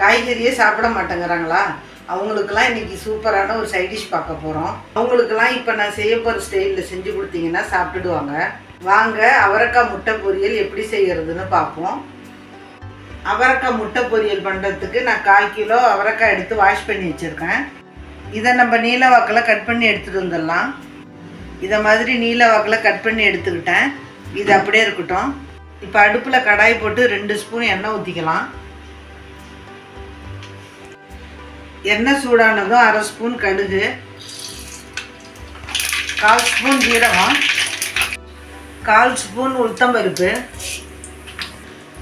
காய்கறியே சாப்பிட மாட்டேங்கிறாங்களா? அவங்களுக்கெல்லாம் இன்றைக்கி சூப்பரான ஒரு சைட் டிஷ் பார்க்க போகிறோம். அவங்களுக்கெல்லாம் இப்போ நான் செய்ய போகிற ஸ்டைலில் செஞ்சு கொடுத்தீங்கன்னா சாப்பிட்டுடுவாங்க. வாங்க அவரைக்காய் முட்டை பொரியல் எப்படி செய்கிறதுன்னு பார்ப்போம். அவரைக்காய் முட்டை பொரியல் பண்ணுறதுக்கு நான் 1/4 கிலோ அவரைக்காய் எடுத்து வாஷ் பண்ணி வச்சுருக்கேன். இதை நம்ம நீல வாக்கில் கட் பண்ணி எடுத்துகிட்டு வந்துடலாம். இதை மாதிரி நீல வாக்கில் கட் பண்ணி எடுத்துக்கிட்டேன். இது அப்படியே இருக்கட்டும். இப்போ அடுப்பில் கடாய் போட்டு 2 ஸ்பூன் எண்ணெய் ஊற்றிக்கலாம். எண்ணெய் சூடானதும் 1/2 ஸ்பூன் கடுகு, 1/4 ஸ்பூன் ஜீரகம், 1/4 ஸ்பூன் உளுத்தம்பருப்பு.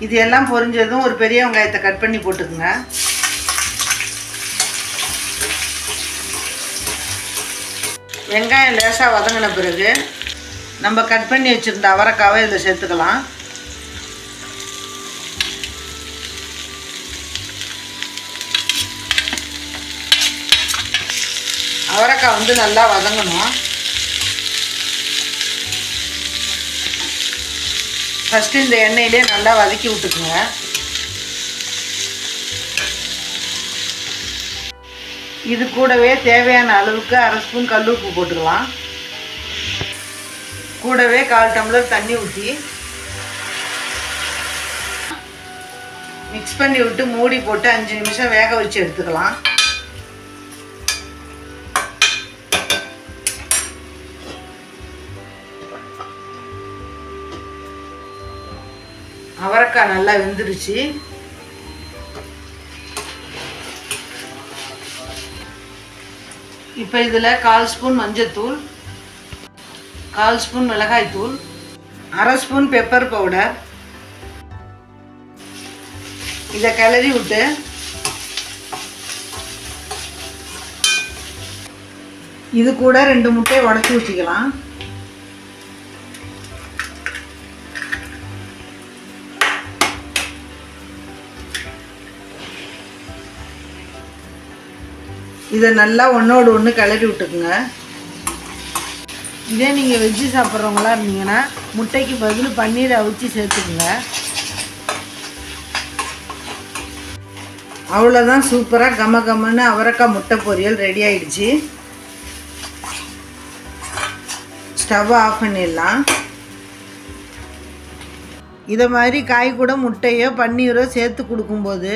இது எல்லாம் பொரிஞ்சதும் ஒரு பெரிய வெங்காயத்தை கட் பண்ணி போட்டுக்குங்க. வெங்காயம் லேசாக வதங்கின பிறகு நம்ம கட் பண்ணி வச்சுருந்த அவரைக்காவை இதில் சேர்த்துக்கலாம். அவரைக்காய் நல்லா வதங்கணும். ஃபஸ்ட்டு இந்த எண்ணெயிலே நல்லா வதக்கி விட்டுக்குங்க. இது கூடவே தேவையான அளவுக்கு 1/2 ஸ்பூன் கல் உப்பு போட்டுக்கலாம். கூடவே 1/4 டம்ளர் தண்ணி ஊற்றி மிக்ஸ் பண்ணி விட்டு மூடி போட்டு 5 நிமிஷம் வேக வச்சு எடுத்துக்கலாம். அவரைக்காய் நல்லா வெந்துருச்சு. இப்போ இதில் 1/4 ஸ்பூன் மஞ்சத்தூள், 1/4 ஸ்பூன் மிளகாய்த்தூள், 1/2 ஸ்பூன் பெப்பர் பவுடர் இதை கிளறி விட்டு இது கூட 2 முட்டையை உடச்சி ஊற்றிக்கலாம். இதை நல்லா ஒன்றோடு ஒன்று கிளறி விட்டுக்குங்க. இதே நீங்கள் வெஜ்ஜு சாப்பிட்றவங்களா இருந்தீங்கன்னா முட்டைக்கு பதில் பன்னீரை அவிச்சு சேர்த்துக்குங்க. அவ்வளோதான், சூப்பராக கம கமன்னு அவரைக்காய் முட்டை பொரியல் ரெடி ஆயிடுச்சு. ஸ்டவ் ஆஃப் பண்ணிடலாம். இதை மாதிரி காய் கூட முட்டையோ பன்னீரோ சேர்த்து கொடுக்கும்போது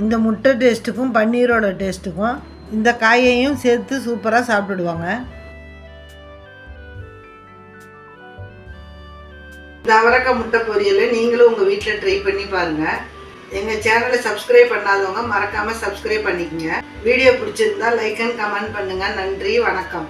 இந்த முட்டை டேஸ்ட்டுக்கும் பன்னீரோட டேஸ்ட்டுக்கும் இந்த காயையும் சேர்த்து சூப்பராக சாப்பிட்டுடுவாங்க. இந்த அவரைக்காய் முட்டை பொரியலை நீங்களும் உங்கள் வீட்டில் ட்ரை பண்ணி பாருங்கள். எங்கள் சேனலை சப்ஸ்கிரைப் பண்ணாதவங்க மறக்காமல் சப்ஸ்கிரைப் பண்ணிக்கோங்க. வீடியோ பிடிச்சிருந்தா லைக் அண்ட் கமெண்ட் பண்ணுங்கள். நன்றி, வணக்கம்.